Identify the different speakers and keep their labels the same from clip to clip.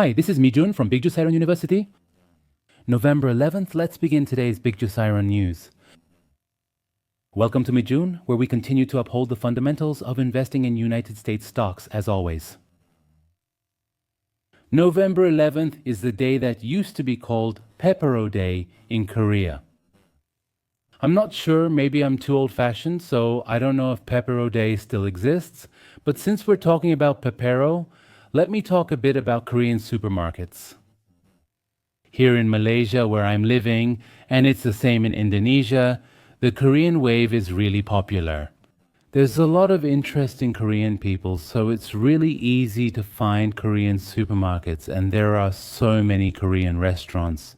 Speaker 1: Hi, this is Mijun from Big Siron University. November 11th, let's begin today's Big Siron news. Welcome to Mijun, where we continue to uphold the fundamentals of investing in United States stocks as always. November 11th is the day that used to be called Pepero Day in Korea. I'm not sure, maybe I'm too old-fashioned, so I don't know if Pepero Day still exists, but since we're talking about Pepero, let me talk a bit about Korean supermarkets. Here in Malaysia, where I'm living, and it's the same in Indonesia, the Korean wave is really popular. There's a lot of interest in Korean people, so it's really easy to find Korean supermarkets, and there are so many Korean restaurants.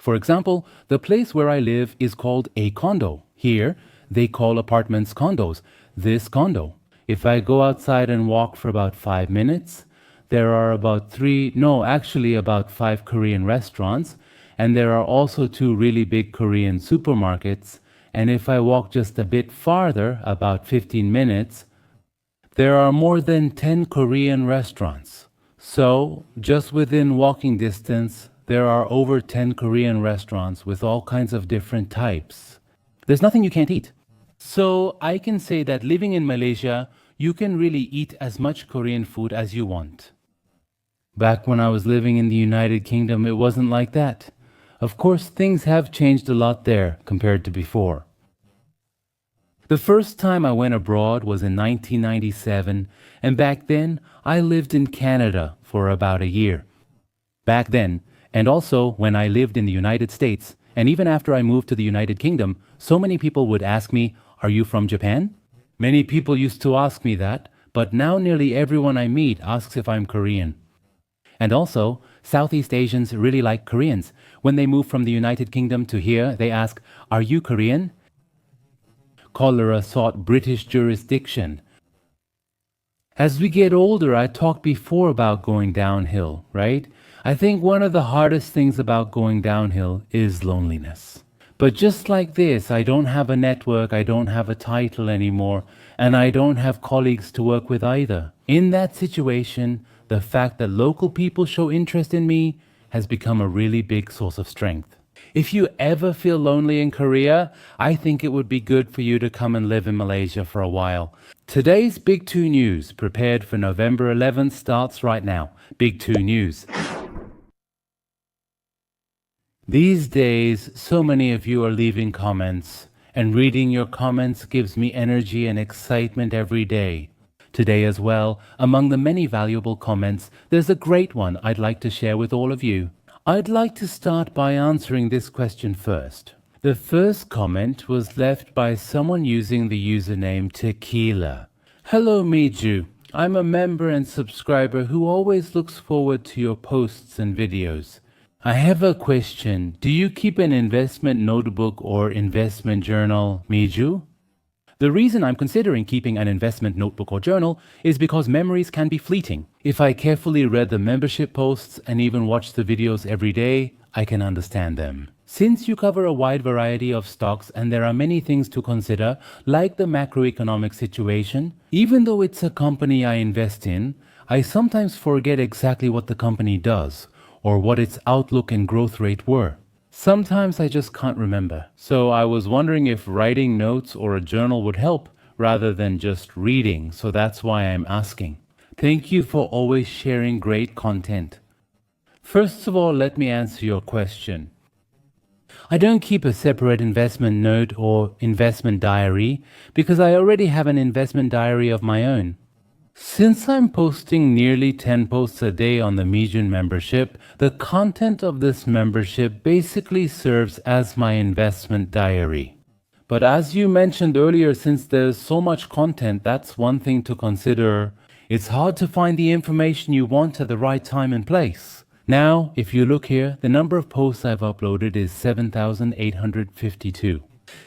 Speaker 1: For example, the place where I live is called a condo. Here, they call apartments condos. This condo. If I go outside and walk for about 5 minutes, there are about 5 Korean restaurants, and there are also 2 really big Korean supermarkets. And if I walk just a bit farther, about 15 minutes, there are more than 10 Korean restaurants. So, just within walking distance, there are over 10 Korean restaurants with all kinds of different types. There's nothing you can't eat. So I can say that living in Malaysia, you can really eat as much Korean food as you want. Back when I was living in the United Kingdom, it wasn't like that. Of course, things have changed a lot there compared to before. The first time I went abroad was in 1997, and back then I lived in Canada for about a year. Back then, and also when I lived in the United States, and even after I moved to the United Kingdom, so many people would ask me, "Are you from Japan?" Many people used to ask me that, but now nearly everyone I meet asks if I'm Korean. And also, Southeast Asians really like Koreans. When they move from the United Kingdom to here, they ask, "Are you Korean?" Cholera sought British jurisdiction. As we get older, I talked before about going downhill, right? I think one of the hardest things about going downhill is loneliness. But just like this, I don't have a network, I don't have a title anymore, and I don't have colleagues to work with either. In that situation, the fact that local people show interest in me has become a really big source of strength. If you ever feel lonely in Korea, I think it would be good for you to come and live in Malaysia for a while. Today's Big 2 News, prepared for November 11th, starts right now. Big 2 News. These days, so many of you are leaving comments, and reading your comments gives me energy and excitement every day. Today as well, among the many valuable comments, there's a great one I'd like to share with all of you. I'd like to start by answering this question first. The first comment was left by someone using the username Tequila. Hello Miju, I'm a member and subscriber who always looks forward to your posts and videos. I have a question. Do you keep an investment notebook or investment journal, Miju? The reason I'm considering keeping an investment notebook or journal is because memories can be fleeting. If I carefully read the membership posts and even watch the videos every day, I can understand them. Since you cover a wide variety of stocks and there are many things to consider, like the macroeconomic situation, even though it's a company I invest in, I sometimes forget exactly what the company does, or what its outlook and growth rate were. Sometimes I just can't remember. So I was wondering if writing notes or a journal would help, rather than just reading, so that's why I'm asking. Thank you for always sharing great content. First of all, let me answer your question. I don't keep a separate investment note or investment diary, because I already have an investment diary of my own. Since I'm posting nearly 10 posts a day on the Mijun membership, the content of this membership basically serves as my investment diary. But as you mentioned earlier, since there's so much content, that's one thing to consider. It's hard to find the information you want at the right time and place. Now, if you look here, the number of posts I've uploaded is 7,852.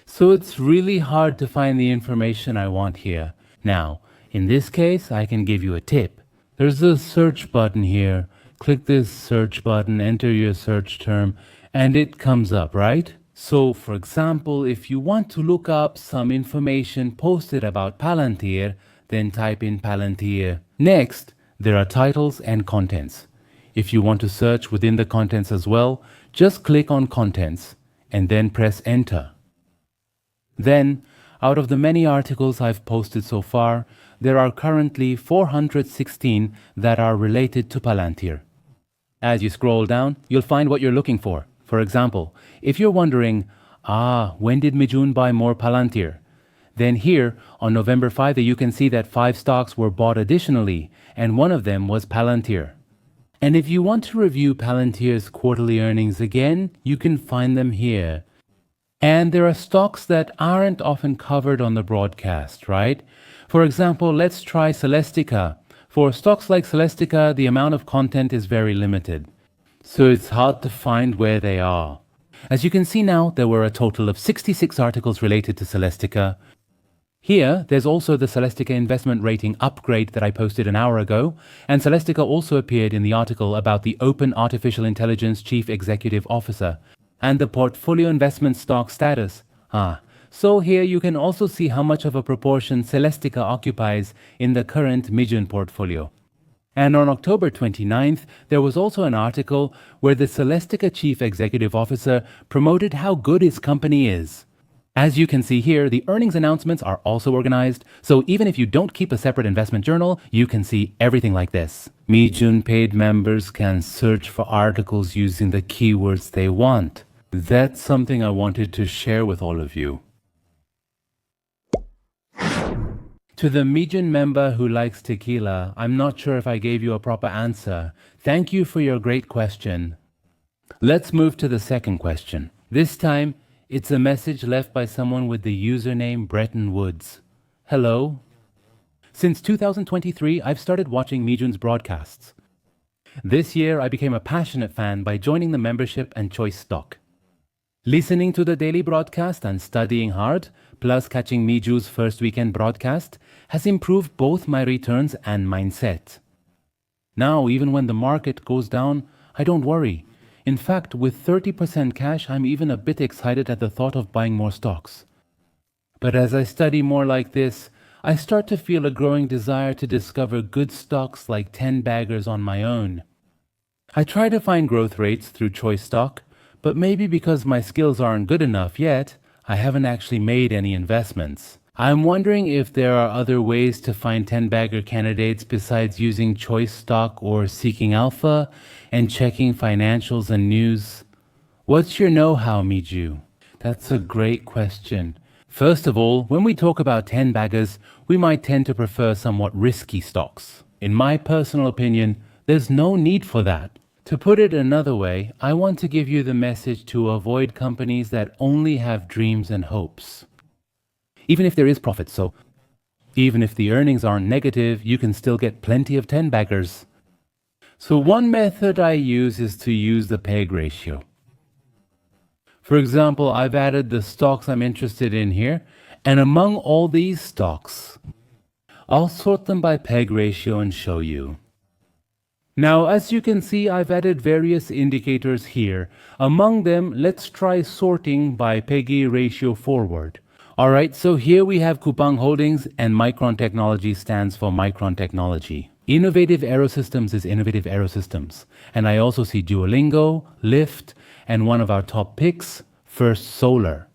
Speaker 1: So it's really hard to find the information I want here. Now, in this case, I can give you a tip. There's a search button here. Click this search button, enter your search term, and it comes up, right? So, for example, if you want to look up some information posted about Palantir, then type in Palantir. Next, there are titles and contents. If you want to search within the contents as well, just click on Contents and then press Enter. Then, out of the many articles I've posted so far, there are currently 416 that are related to Palantir. As you scroll down, you'll find what you're looking for. For example, if you're wondering, when did Mijun buy more Palantir? Then here, on November 5, you can see that 5 stocks were bought additionally, and one of them was Palantir. And if you want to review Palantir's quarterly earnings again, you can find them here. And there are stocks that aren't often covered on the broadcast, right? For example, let's try Celestica. For stocks like Celestica, the amount of content is very limited, so it's hard to find where they are. As you can see now, there were a total of 66 articles related to Celestica. Here, there's also the Celestica investment rating upgrade that I posted an hour ago, and Celestica also appeared in the article about the Open Artificial Intelligence Chief Executive Officer and the portfolio investment stock status. So here you can also see how much of a proportion Celestica occupies in the current Mijun portfolio. And on October 29th, there was also an article where the Celestica Chief Executive Officer promoted how good his company is. As you can see here, the earnings announcements are also organized, so even if you don't keep a separate investment journal, you can see everything like this. Mijun paid members can search for articles using the keywords they want. That's something I wanted to share with all of you. To the Mijun member who likes tequila, I'm not sure if I gave you a proper answer. Thank you for your great question. Let's move to the second question. This time, it's a message left by someone with the username Bretton Woods. Hello. Since 2023, I've started watching Mijun's broadcasts. This year, I became a passionate fan by joining the membership and choice stock. Listening to the daily broadcast and studying hard, plus catching Mijun's first weekend broadcast, has improved both my returns and mindset. Now, even when the market goes down, I don't worry. In fact, with 30% cash, I'm even a bit excited at the thought of buying more stocks. But as I study more like this, I start to feel a growing desire to discover good stocks like Tenbaggers on my own. I try to find growth rates through choice stock, but maybe because my skills aren't good enough yet, I haven't actually made any investments. I'm wondering if there are other ways to find Tenbagger candidates besides using choice stock or seeking alpha and checking financials and news. What's your know-how, Miju? That's a great question. First of all, when we talk about Tenbaggers, we might tend to prefer somewhat risky stocks. In my personal opinion, there's no need for that. To put it another way, I want to give you the message to avoid companies that only have dreams and hopes. Even if there is profit, so even if the earnings aren't negative, you can still get plenty of Tenbaggers. So one method I use is to use the PEG ratio. For example, I've added the stocks I'm interested in here, and among all these stocks, I'll sort them by PEG ratio and show you. Now, as you can see, I've added various indicators here. Among them, let's try sorting by PEGI ratio forward. Alright, so here we have Kupang Holdings, and Micron Technology stands for Micron Technology. Innovative Aerosystems is Innovative Aerosystems. And I also see Duolingo, Lyft, and one of our top picks, First Solar.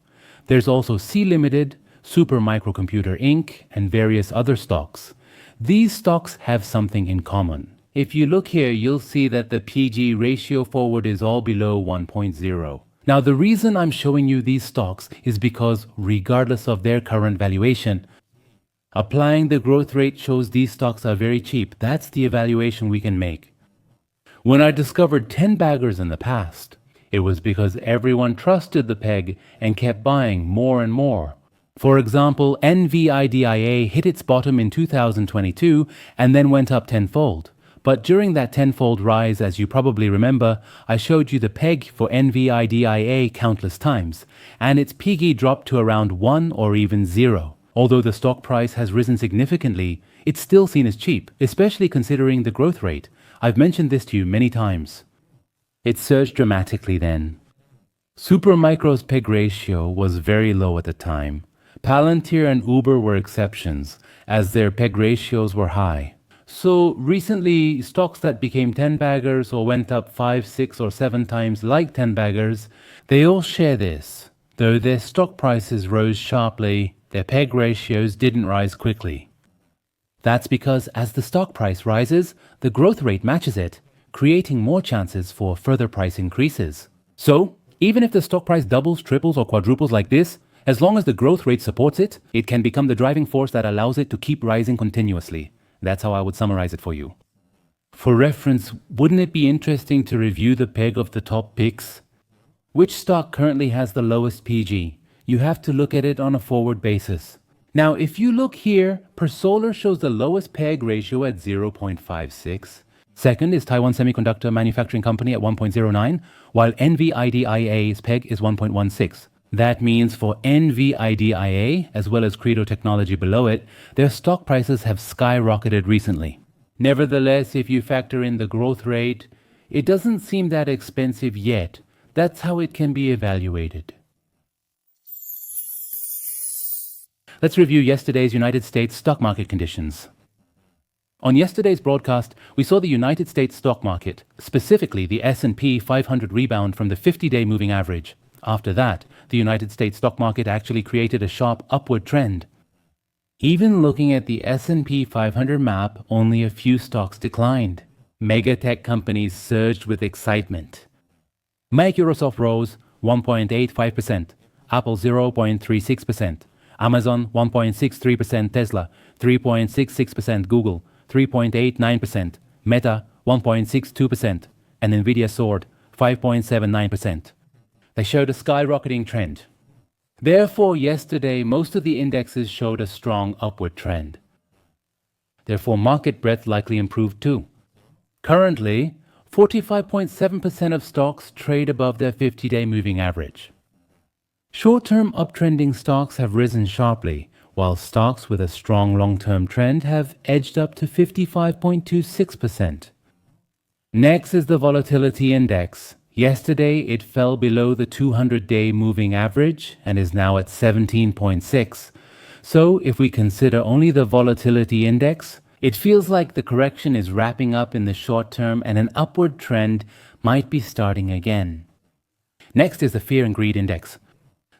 Speaker 1: There's also C Limited, Super Microcomputer Inc., and various other stocks. These stocks have something in common. If you look here, you'll see that the PG ratio forward is all below 1.0. Now, the reason I'm showing you these stocks is because, regardless of their current valuation, applying the growth rate shows these stocks are very cheap. That's the evaluation we can make. When I discovered Tenbaggers in the past, it was because everyone trusted the PEG and kept buying more and more. For example, NVIDIA hit its bottom in 2022 and then went up tenfold. But during that tenfold rise, as you probably remember, I showed you the PEG for NVIDIA countless times, and its PEGI dropped to around 1 or even 0. Although the stock price has risen significantly, it's still seen as cheap, especially considering the growth rate. I've mentioned this to you many times. It surged dramatically then. Supermicro's PEG ratio was very low at the time. Palantir and Uber were exceptions, as their PEG ratios were high. So recently, stocks that became 10 baggers or went up 5, 6, or 7 times like 10 baggers, they all share this. Though their stock prices rose sharply, their PEG ratios didn't rise quickly. That's because as the stock price rises, the growth rate matches it, creating more chances for further price increases. So, even if the stock price doubles, triples, or quadruples like this, as long as the growth rate supports it, it can become the driving force that allows it to keep rising continuously. That's how I would summarize it for you. For reference, wouldn't it be interesting to review the PEG of the top picks? Which stock currently has the lowest PG? You have to look at it on a forward basis. Now, if you look here, Persolar shows the lowest PEG ratio at 0.56. Second is Taiwan Semiconductor Manufacturing Company at 1.09, while NVIDIA's PEG is 1.16. That means for NVIDIA, as well as Credo Technology below it, their stock prices have skyrocketed recently. Nevertheless, if you factor in the growth rate, it doesn't seem that expensive yet. That's how it can be evaluated. Let's review yesterday's United States stock market conditions. On yesterday's broadcast, we saw the United States stock market, specifically the S&P 500 rebound from the 50-day moving average. After that, the United States stock market actually created a sharp upward trend. Even looking at the S&P 500 map, only a few stocks declined. Mega tech companies surged with excitement. Microsoft rose 1.85%, Apple 0.36%, Amazon 1.63%, Tesla 3.66%, Google 3.89%, Meta 1.62%, and Nvidia soared 5.79%. They showed a skyrocketing trend. Therefore, yesterday, most of the indexes showed a strong upward trend. Therefore, market breadth likely improved too. Currently, 45.7% of stocks trade above their 50-day moving average. Short-term uptrending stocks have risen sharply, while stocks with a strong long-term trend have edged up to 55.26%. Next is the volatility index. Yesterday, it fell below the 200-day moving average and is now at 17.6. So, if we consider only the volatility index, it feels like the correction is wrapping up in the short term and an upward trend might be starting again. Next is the fear and greed index.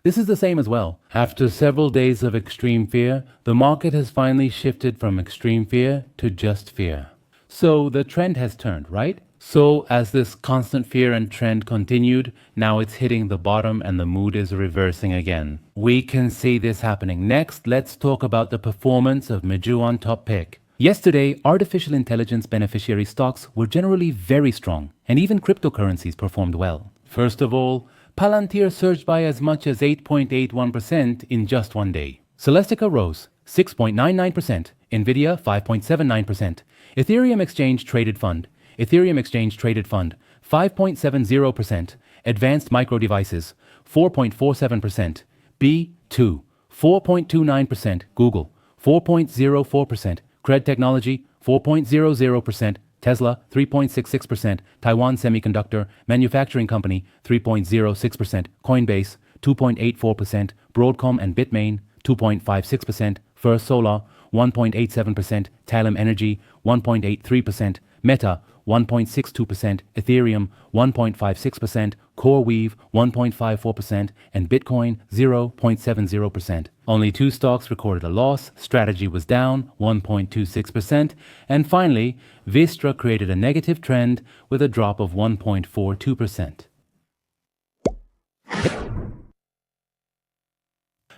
Speaker 1: This is the same as well. After several days of extreme fear, the market has finally shifted from extreme fear to just fear. So the trend has turned, right? So as this constant fear and trend continued, now it's hitting the bottom and the mood is reversing again. We can see this happening. Next, let's talk about the performance of Mijuan top pick. Yesterday, artificial intelligence beneficiary stocks were generally very strong, and even cryptocurrencies performed well. First of all, Palantir surged by as much as 8.81% in just one day. Celestica rose 6.99%, Nvidia 5.79%, Ethereum Exchange Traded Fund 5.70%, Advanced Micro Devices 4.47%, B2 4.29%, Google 4.04%, Cred Technology 4.00%, Tesla 3.66%, Taiwan Semiconductor Manufacturing Company 3.06%, Coinbase 2.84%, Broadcom and Bitmain 2.56%, First Solar 1.87%, Talem Energy 1.83%, Meta 1.62%, Ethereum 1.56%, CoreWeave 1.54%, and Bitcoin 0.70%. Only two stocks recorded a loss. Strategy was down 1.26%. And finally, Vistra created a negative trend with a drop of 1.42%.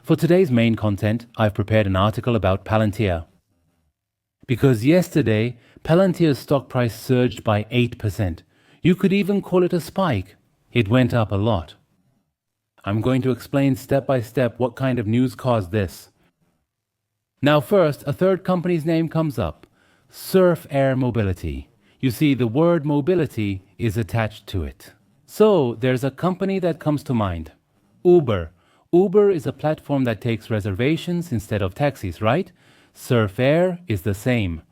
Speaker 1: For today's main content, I've prepared an article about Palantir. Because yesterday, Palantir's stock price surged by 8%. You could even call it a spike. It went up a lot. I'm going to explain step by step what kind of news caused this. Now first, a third company's name comes up. Surf Air Mobility. You see, the word mobility is attached to it. So, there's a company that comes to mind. Uber. Uber is a platform that takes reservations instead of taxis, right? Surf Air is the same.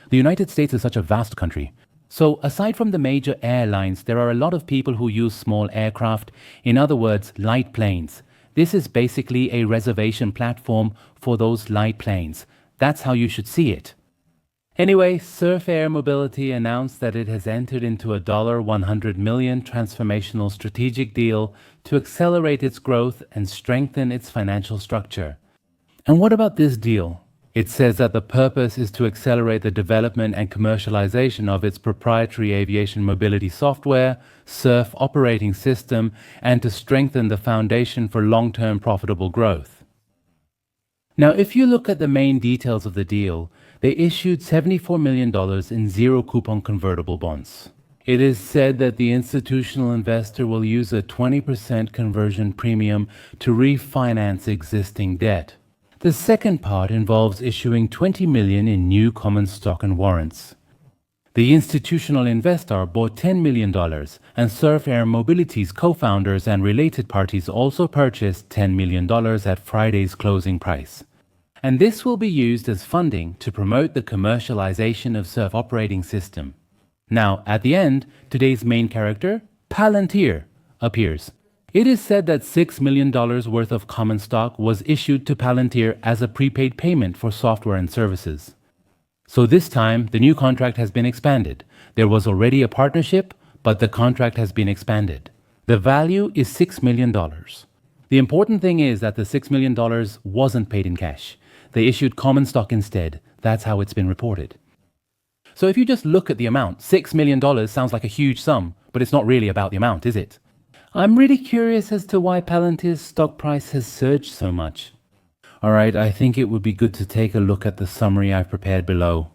Speaker 1: The United States is such a vast country. So aside from the major airlines, there are a lot of people who use small aircraft, in other words, light planes. This is basically a reservation platform for those light planes. That's how you should see it. Anyway, Surf Air Mobility announced that it has entered into a $100 million transformational strategic deal to accelerate its growth and strengthen its financial structure. And what about this deal? It says that the purpose is to accelerate the development and commercialization of its proprietary aviation mobility software, Surf operating system, and to strengthen the foundation for long-term profitable growth. Now, if you look at the main details of the deal, they issued $74 million in zero-coupon convertible bonds. It is said that the institutional investor will use a 20% conversion premium to refinance existing debt. The second part involves issuing $20 million in new common stock and warrants. The institutional investor bought $10 million, and Surf Air Mobility's co-founders and related parties also purchased $10 million at Friday's closing price. And this will be used as funding to promote the commercialization of Surf operating system. Now, at the end, today's main character, Palantir, appears. It is said that $6 million worth of common stock was issued to Palantir as a prepaid payment for software and services. So this time, the new contract has been expanded. There was already a partnership, but the contract has been expanded. The value is $6 million. The important thing is that the $6 million wasn't paid in cash. They issued common stock instead. That's how it's been reported. So if you just look at the amount, $6 million sounds like a huge sum, but it's not really about the amount, is it? I'm really curious as to why Palantir's stock price has surged so much. Alright, I think it would be good to take a look at the summary I've prepared below.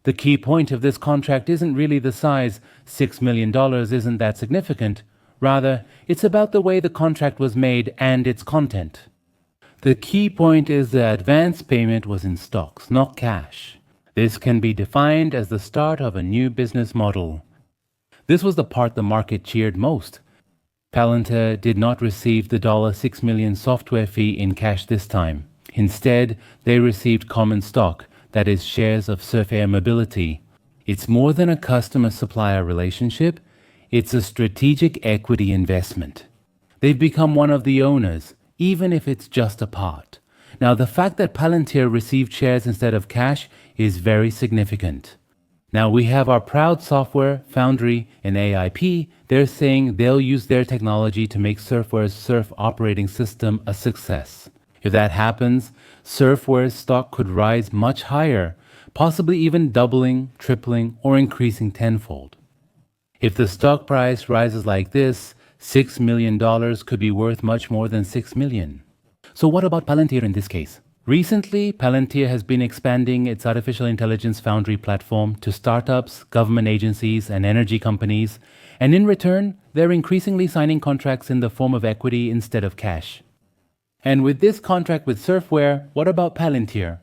Speaker 1: The key point of this contract isn't really the size. $6 million isn't that significant. Rather, it's about the way the contract was made and its content. The key point is the advance payment was in stocks, not cash. This can be defined as the start of a new business model. This was the part the market cheered most. Palantir did not receive the $6 million software fee in cash this time. Instead, they received common stock, that is, shares of Surf Air Mobility. It's more than a customer-supplier relationship, it's a strategic equity investment. They've become one of the owners, even if it's just a part. Now, the fact that Palantir received shares instead of cash is very significant. Now, we have our proud software, Foundry, and AIP. They're saying they'll use their technology to make Surfware's Surf operating system a success. If that happens, Surfware's stock could rise much higher, possibly even doubling, tripling, or increasing tenfold. If the stock price rises like this, $6 million could be worth much more than $6 million. So what about Palantir in this case? Recently, Palantir has been expanding its artificial intelligence Foundry platform to startups, government agencies, and energy companies, and in return, they're increasingly signing contracts in the form of equity instead of cash. And with this contract with Surfware, what about Palantir?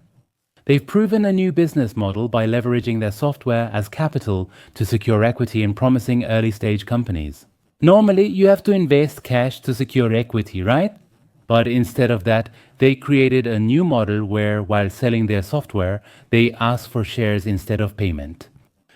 Speaker 1: They've proven a new business model by leveraging their software as capital to secure equity in promising early-stage companies. Normally, you have to invest cash to secure equity, right? But instead of that, they created a new model where, while selling their software, they ask for shares instead of payment.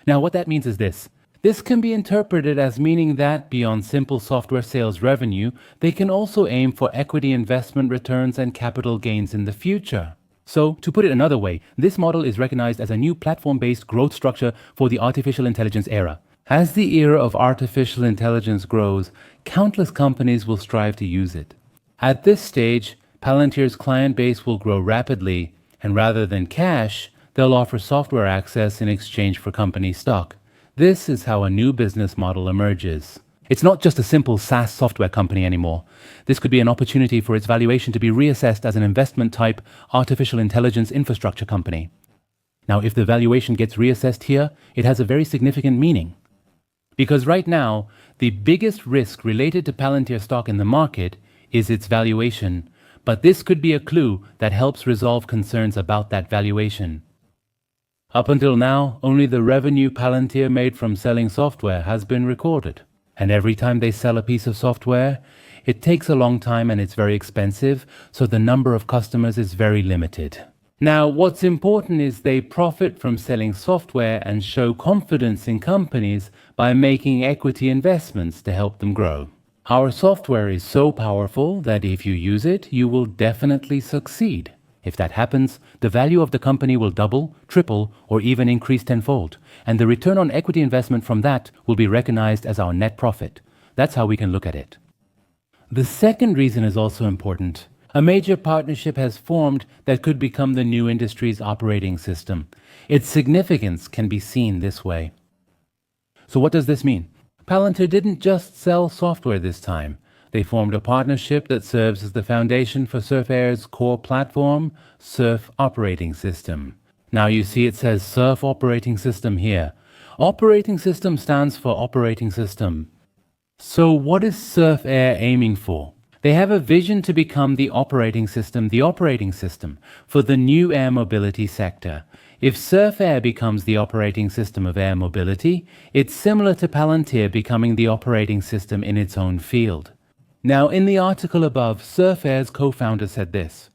Speaker 1: Now, what that means is this. This can be interpreted as meaning that, beyond simple software sales revenue, they can also aim for equity investment returns and capital gains in the future. So, to put it another way, this model is recognized as a new platform-based growth structure for the artificial intelligence era. As the era of artificial intelligence grows, countless companies will strive to use it. At this stage, Palantir's client base will grow rapidly, and rather than cash, they'll offer software access in exchange for company stock. This is how a new business model emerges. It's not just a simple SaaS software company anymore. This could be an opportunity for its valuation to be reassessed as an investment-type artificial intelligence infrastructure company. Now, if the valuation gets reassessed here, it has a very significant meaning. Because right now, the biggest risk related to Palantir stock in the market is its valuation, but this could be a clue that helps resolve concerns about that valuation. Up until now, only the revenue Palantir made from selling software has been recorded. And every time they sell a piece of software, it takes a long time and it's very expensive, so the number of customers is very limited. Now, what's important is they profit from selling software and show confidence in companies by making equity investments to help them grow. Our software is so powerful that if you use it, you will definitely succeed. If that happens, the value of the company will double, triple, or even increase tenfold, and the return on equity investment from that will be recognized as our net profit. That's how we can look at it. The second reason is also important. A major partnership has formed that could become the new industry's operating system. Its significance can be seen this way. So what does this mean? Palantir didn't just sell software this time. They formed a partnership that serves as the foundation for Surf Air's core platform, Surf Operating System. Now you see it says Surf Operating System here. Operating System stands for Operating System. So what is Surf Air aiming for? They have a vision to become the operating system for the new air mobility sector. If Surf Air becomes the operating system of air mobility, it's similar to Palantir becoming the operating system in its own field. Now, in the article above, Surf Air's co-founder said this: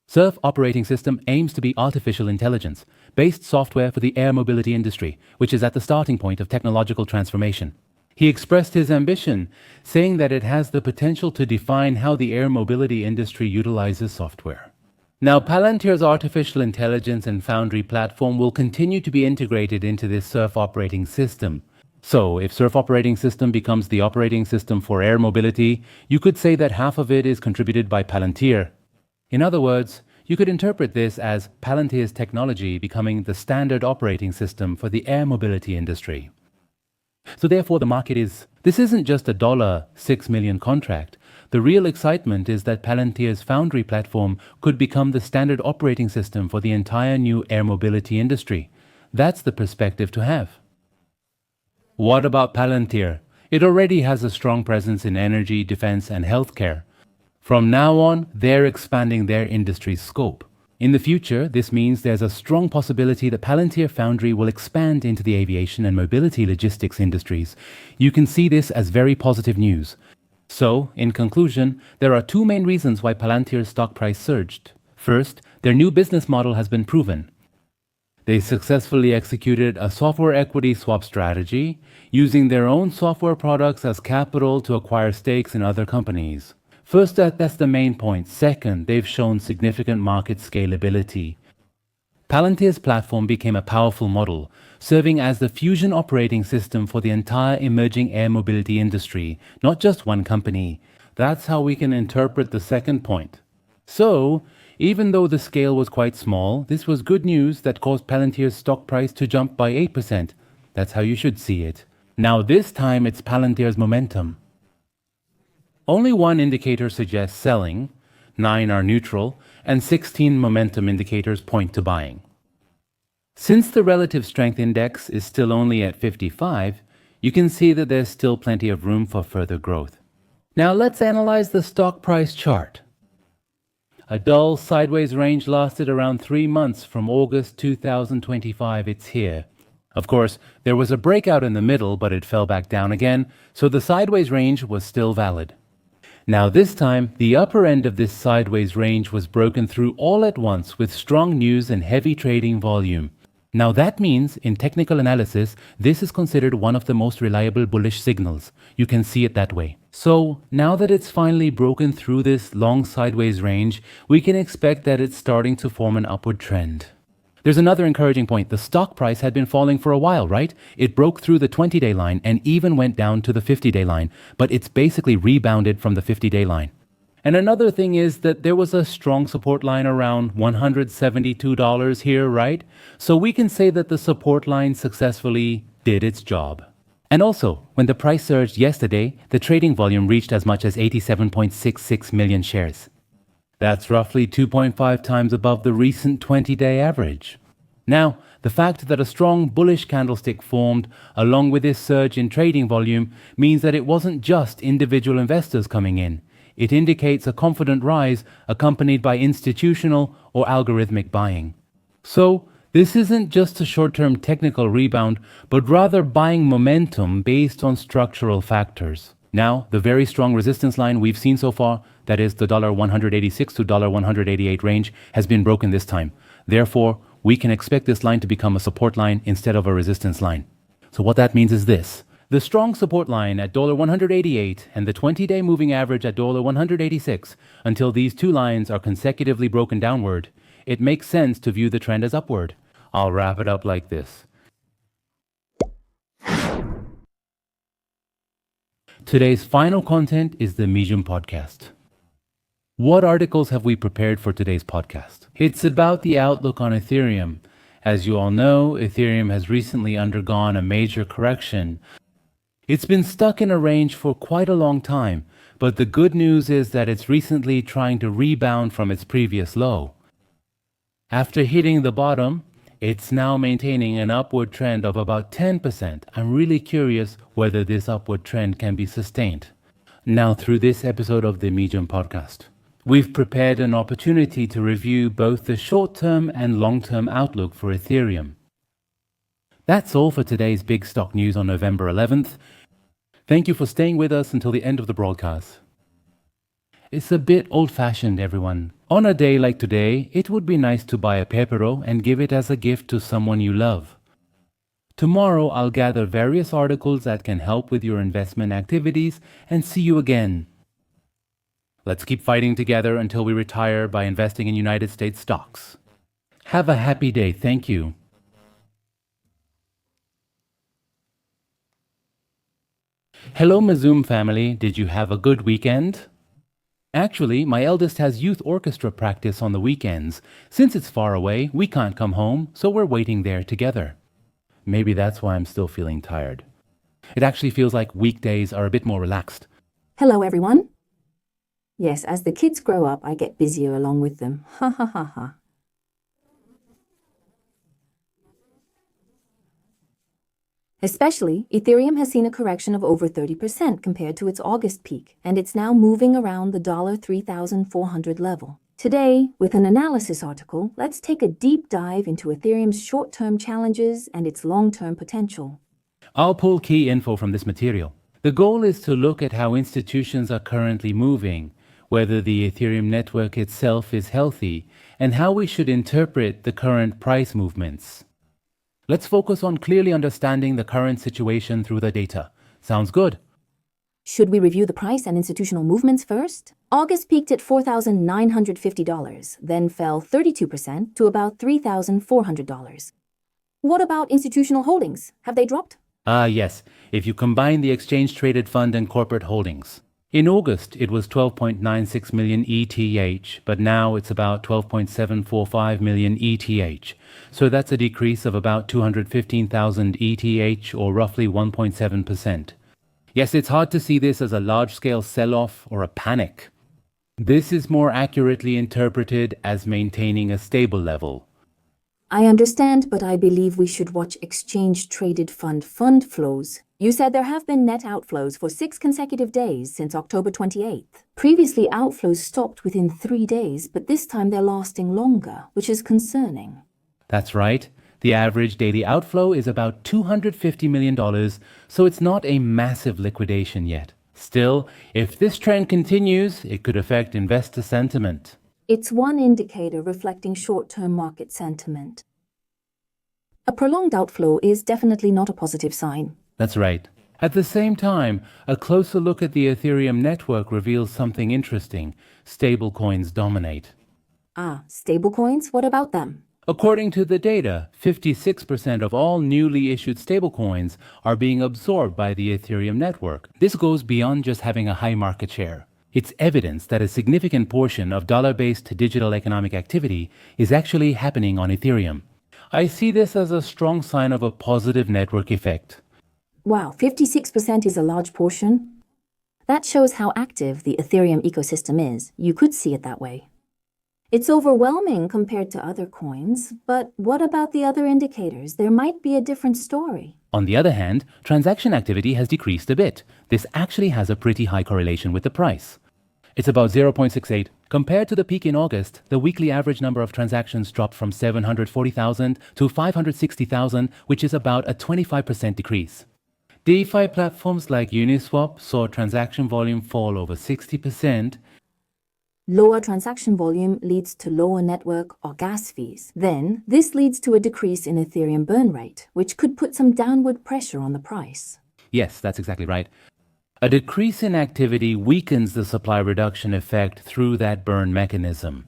Speaker 1: Surf Operating System aims to be artificial intelligence-based software for the air mobility industry, which is at the starting point of technological transformation. He expressed his ambition, saying that it has the potential to define how the air mobility industry utilizes software. Now, Palantir's artificial intelligence and Foundry platform will continue to be integrated into this Surf Operating System. So, if Surf Operating System becomes the operating system for air mobility, you could say that half of it is contributed by Palantir. In other words, you could interpret this as Palantir's technology becoming the standard operating system for the air mobility industry. So therefore this isn't just a $6 million contract. The real excitement is that Palantir's Foundry platform could become the standard operating system for the entire new air mobility industry. That's the perspective to have. What about Palantir? It already has a strong presence in energy, defense, and healthcare. From now on, they're expanding their industry's scope. In the future, this means there's a strong possibility that Palantir Foundry will expand into the aviation and mobility logistics industries. You can see this as very positive news. So, in conclusion, there are two main reasons why Palantir's stock price surged. First, their new business model has been proven. They successfully executed a software equity swap strategy, using their own software products as capital to acquire stakes in other companies. First, that's the main point. Second, they've shown significant market scalability. Palantir's platform became a powerful model, serving as the fusion operating system for the entire emerging air mobility industry, not just one company. That's how we can interpret the second point. So, even though the scale was quite small, this was good news that caused Palantir's stock price to jump by 8%. That's how you should see it. Now this time it's Palantir's momentum. Only one indicator suggests selling, 9 are neutral, and 16 momentum indicators point to buying. Since the relative strength index is still only at 55, you can see that there's still plenty of room for further growth. Now let's analyze the stock price chart. A dull sideways range lasted around 3 months from August 2025. It's here. Of course, there was a breakout in the middle, but it fell back down again, so the sideways range was still valid. Now this time, the upper end of this sideways range was broken through all at once with strong news and heavy trading volume. Now that means, in technical analysis, this is considered one of the most reliable bullish signals. You can see it that way. So, now that it's finally broken through this long sideways range, we can expect that it's starting to form an upward trend. There's another encouraging point. The stock price had been falling for a while, right? It broke through the 20-day line and even went down to the 50-day line, but it's basically rebounded from the 50-day line. And another thing is that there was a strong support line around $172 here, right? So we can say that the support line successfully did its job. And also, when the price surged yesterday, the trading volume reached as much as 87.66 million shares. That's roughly 2.5 times above the recent 20-day average. Now, the fact that a strong bullish candlestick formed along with this surge in trading volume means that it wasn't just individual investors coming in. It indicates a confident rise accompanied by institutional or algorithmic buying. So, this isn't just a short-term technical rebound, but rather buying momentum based on structural factors. Now, the very strong resistance line we've seen so far, that is the $186 to $188 range, has been broken this time. Therefore, we can expect this line to become a support line instead of a resistance line. So what that means is this. The strong support line at $188 and the 20-day moving average at $186, until these two lines are consecutively broken downward, it makes sense to view the trend as upward. I'll wrap it up like this. Today's final content is the Medium podcast. What articles have we prepared for today's podcast? It's about the outlook on Ethereum. As you all know, Ethereum has recently undergone a major correction. It's been stuck in a range for quite a long time, but the good news is that it's recently trying to rebound from its previous low. After hitting the bottom, it's now maintaining an upward trend of about 10%. I'm really curious whether this upward trend can be sustained. Now, through this episode of the Medium podcast, we've prepared an opportunity to review both the short-term and long-term outlook for Ethereum. That's all for today's big stock news on November 11th. Thank you for staying with us until the end of the broadcast. It's a bit old-fashioned, everyone. On a day like today, it would be nice to buy a pepero and give it as a gift to someone you love. Tomorrow, I'll gather various articles that can help with your investment activities and see you again. Let's keep fighting together until we retire by investing in United States stocks. Have a happy day. Thank you. Hello, Mazoom family. Did you have a good weekend? Actually, my eldest has youth orchestra practice on the weekends. Since it's far away, we can't come home, so we're waiting there together. Maybe that's why I'm still feeling tired. It actually feels like weekdays are a bit more relaxed.
Speaker 2: Hello, everyone. Yes, as the kids grow up, I get busier along with them. Ha ha ha ha. Especially, Ethereum has seen a correction of over 30% compared to its August peak, and it's now moving around the $3,400 level. Today, with an analysis article, let's take a deep dive into Ethereum's short-term challenges and its long-term potential.
Speaker 1: I'll pull key info from this material. The goal is to look at how institutions are currently moving, whether the Ethereum network itself is healthy, and how we should interpret the current price movements. Let's focus on clearly understanding the current situation through the data. Sounds good?
Speaker 2: Should we review the price and institutional movements first? August peaked at $4,950, then fell 32% to about $3,400. What about institutional holdings? Have they dropped?
Speaker 1: Yes, if you combine the exchange-traded fund and corporate holdings. In August, it was 12.96 million ETH, but now it's about 12.745 million ETH. So that's a decrease of about 215,000 ETH, or roughly 1.7%. Yes, it's hard to see this as a large-scale sell-off or a panic. This is more accurately interpreted as maintaining a stable level.
Speaker 2: I understand, but I believe we should watch exchange-traded fund flows. You said there have been net outflows for 6 consecutive days since October 28th. Previously, outflows stopped within 3 days, but this time they're lasting longer, which is concerning.
Speaker 1: That's right. The average daily outflow is about $250 million, so it's not a massive liquidation yet. Still, if this trend continues, it could affect investor sentiment.
Speaker 2: It's one indicator reflecting short-term market sentiment. A prolonged outflow is definitely not a positive sign.
Speaker 1: That's right. At the same time, a closer look at the Ethereum network reveals something interesting. Stablecoins dominate.
Speaker 2: Stablecoins? What about them?
Speaker 1: According to the data, 56% of all newly issued stablecoins are being absorbed by the Ethereum network. This goes beyond just having a high market share. It's evidence that a significant portion of dollar-based digital economic activity is actually happening on Ethereum. I see this as a strong sign of a positive network effect.
Speaker 2: Wow, 56% is a large portion. That shows how active the Ethereum ecosystem is. You could see it that way. It's overwhelming compared to other coins, but what about the other indicators? There might be a different story.
Speaker 1: On the other hand, transaction activity has decreased a bit. This actually has a pretty high correlation with the price. It's about 0.68. Compared to the peak in August, the weekly average number of transactions dropped from 740,000 to 560,000, which is about a 25% decrease. DeFi platforms like Uniswap saw transaction volume fall over 60%.
Speaker 2: Lower transaction volume leads to lower network or gas fees. Then, this leads to a decrease in Ethereum burn rate, which could put some downward pressure on the price.
Speaker 1: Yes, that's exactly right. A decrease in activity weakens the supply reduction effect through that burn mechanism.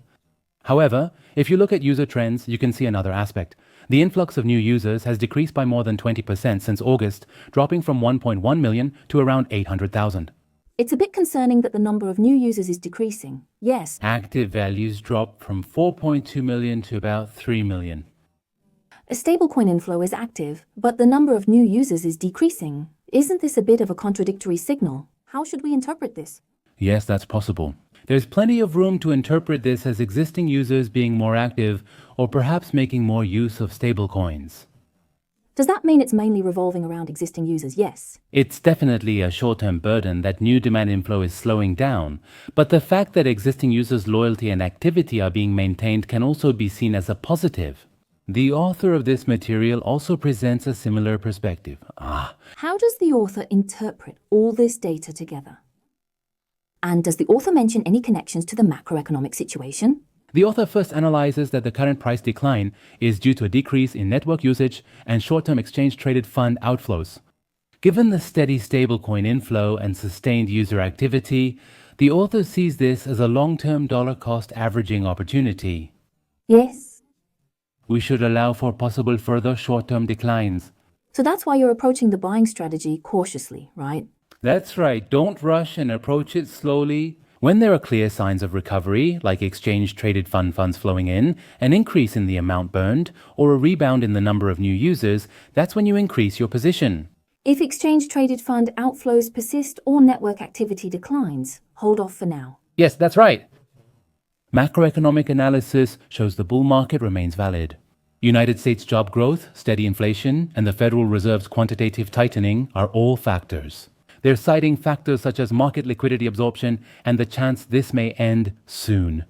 Speaker 1: However, if you look at user trends, you can see another aspect. The influx of new users has decreased by more than 20% since August, dropping from 1.1 million to around 800,000.
Speaker 2: It's a bit concerning that the number of new users is decreasing. Yes.
Speaker 1: Active values dropped from 4.2 million to about 3 million.
Speaker 2: A stablecoin inflow is active, but the number of new users is decreasing. Isn't this a bit of a contradictory signal? How should we interpret this?
Speaker 1: Yes, that's possible. There's plenty of room to interpret this as existing users being more active or perhaps making more use of stablecoins.
Speaker 2: Does that mean it's mainly revolving around existing users? Yes.
Speaker 1: It's definitely a short-term burden that new demand inflow is slowing down, but the fact that existing users' loyalty and activity are being maintained can also be seen as a positive. The author of this material also presents a similar perspective.
Speaker 2: How does the author interpret all this data together? And does the author mention any connections to the macroeconomic situation?
Speaker 1: The author first analyzes that the current price decline is due to a decrease in network usage and short-term exchange-traded fund outflows. Given the steady stablecoin inflow and sustained user activity, the author sees this as a long-term dollar cost averaging opportunity.
Speaker 2: Yes.
Speaker 1: We should allow for possible further short-term declines.
Speaker 2: So that's why you're approaching the buying strategy cautiously, right?
Speaker 1: That's right. Don't rush and approach it slowly. When there are clear signs of recovery, like exchange-traded funds flowing in, an increase in the amount burned, or a rebound in the number of new users, that's when you increase your position.
Speaker 2: If exchange-traded fund outflows persist or network activity declines, hold off for now.
Speaker 1: Yes, that's right. Macroeconomic analysis shows the bull market remains valid. United States job growth, steady inflation, and the Federal Reserve's quantitative tightening are all factors. They're citing factors such as market liquidity absorption and the chance this may end soon.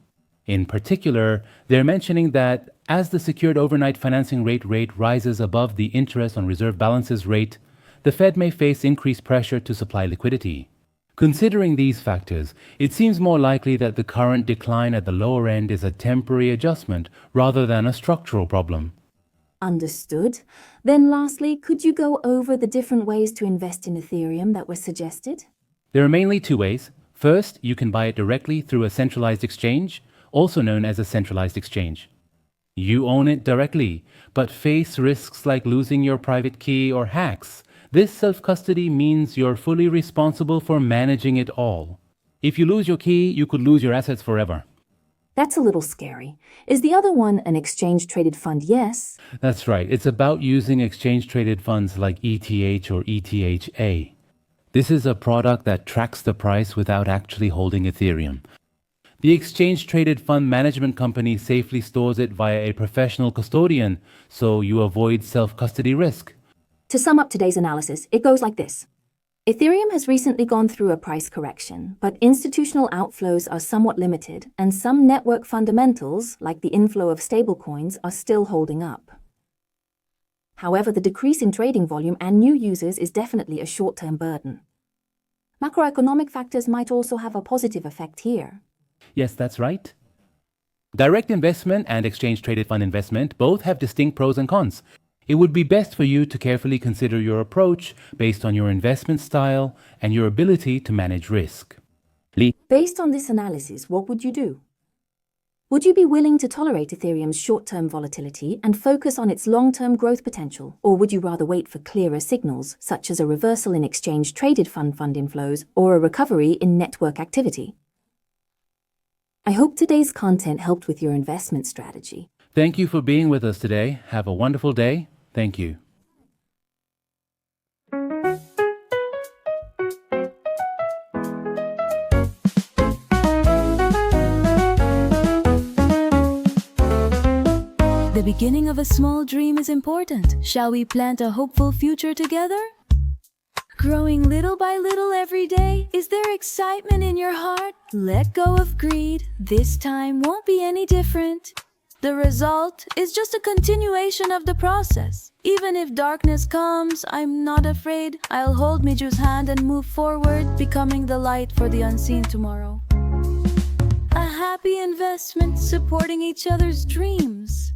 Speaker 1: In particular, they're mentioning that as the secured overnight financing rate rises above the interest on reserve balances rate, the Fed may face increased pressure to supply liquidity. Considering these factors, it seems more likely that the current decline at the lower end is a temporary adjustment rather than a structural problem.
Speaker 2: Understood. Then lastly, could you go over the different ways to invest in Ethereum that were suggested?
Speaker 1: There are mainly two ways. First, you can buy it directly through a centralized exchange, also known as a centralized exchange. You own it directly, but face risks like losing your private key or hacks. This self-custody means you're fully responsible for managing it all. If you lose your key, you could lose your assets forever.
Speaker 2: That's a little scary. Is the other one an exchange-traded fund? Yes.
Speaker 1: That's right. It's about using exchange-traded funds like ETH or ETHA. This is a product that tracks the price without actually holding Ethereum. The exchange-traded fund management company safely stores it via a professional custodian, so you avoid self-custody risk.
Speaker 2: To sum up today's analysis, it goes like this. Ethereum has recently gone through a price correction, but institutional outflows are somewhat limited, and some network fundamentals, like the inflow of stablecoins, are still holding up. However, the decrease in trading volume and new users is definitely a short-term burden. Macroeconomic factors might also have a positive effect here.
Speaker 1: Yes, that's right. Direct investment and exchange-traded fund investment both have distinct pros and cons. It would be best for you to carefully consider your approach based on your investment style and your ability to manage risk.
Speaker 2: Based on this analysis, what would you do? Would you be willing to tolerate Ethereum's short-term volatility and focus on its long-term growth potential, or would you rather wait for clearer signals, such as a reversal in exchange-traded fund inflows or a recovery in network activity? I hope today's content helped with your investment strategy.
Speaker 1: Thank you for being with us today. Have a wonderful day. Thank you.
Speaker 3: The beginning of a small dream is important. Shall we plant a hopeful future together? Growing little by little every day. Is there excitement in your heart? Let go of greed. This time won't be any different. The result is just a continuation of the process. Even if darkness comes, I'm not afraid. I'll hold Miju's hand and move forward, becoming the light for the unseen tomorrow. A happy investment, supporting each other's dreams.